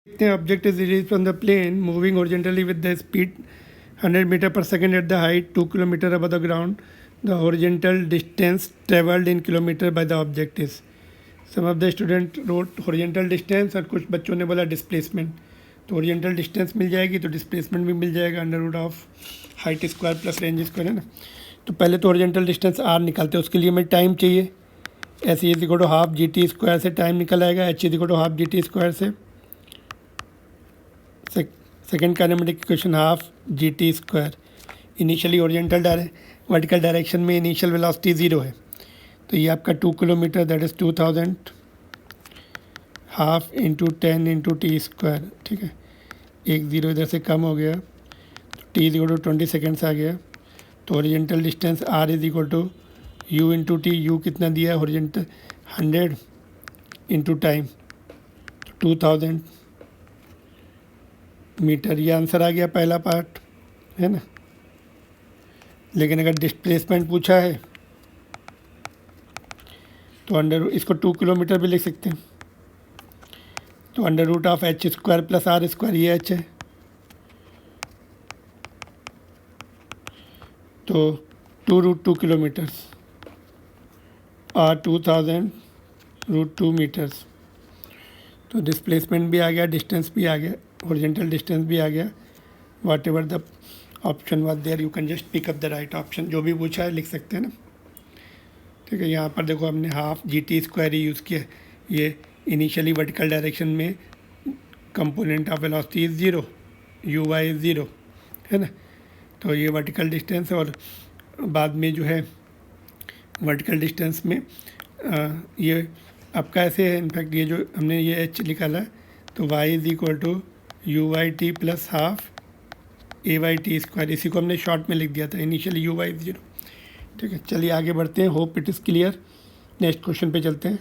The object is released from the plane moving horizontally with the speed 100 meter per second at the height 2 kilometer above the ground. The horizontal distance traveled in kilometer by the object is. Some of the student wrote horizontal distance और कुछ बच्चों ने बोला displacement. तो horizontal distance मिल जाएगी तो displacement भी मिल जाएगा under root of height square plus range square है ना. तो पहले तो horizontal distance r निकालते हैं, उसके लिए हमें टाइम चाहिए. S is equal to half g t square से टाइम निकल आएगा, h is equal to half g t square से. Second kinematic equation half g t square. Initially oriental vertical direction में इनिशियल वेलोसिटी 0 है, तो ये आपका 2 kilometre that is 2000 half into 10 into t square. ठीक है, एक ज़ीरो इधर से कम हो गया तो T is equal to 20 seconds आ गया. तो oriental distance R is equal to u into T. U कितना दिया है ओरिएंटल 100 इंटू टाइम 2000 मीटर. ये आंसर आ गया पहला पार्ट है ना. लेकिन अगर डिस्प्लेसमेंट पूछा है तो अंडर इसको 2 किलोमीटर भी लिख सकते हैं. तो under root of H square plus R square, ये एच है तो 2 किलोमीटर्स और 2000 रूट 2 मीटर्स. तो डिस्प्लेसमेंट भी आ गया, डिस्टेंस भी आ गया, हॉरिजॉन्टल डिस्टेंस भी आ गया. Whatever the option was there you can just pick up the right option. जो भी पूछा है लिख सकते हैं ना. ठीक है, यहाँ पर देखो हमने हाफ जी टी स्क्वायर ही यूज़ किया. ये इनिशियली वर्टिकल डायरेक्शन में component of velocity is 0, u y is 0 है ना. तो ये वर्टिकल डिस्टेंस और बाद में जो है वर्टिकल डिस्टेंस में ये आपका ऐसे है. इनफैक्ट ये जो हमने ये एच निकाला है तो y is equal to u y t plus half a y t square. इसी को हमने शॉर्ट में लिख दिया था, इनिशियली यू वाई 0. ठीक है, चलिए आगे बढ़ते हैं. Hope it is clear. Next question पे चलते हैं.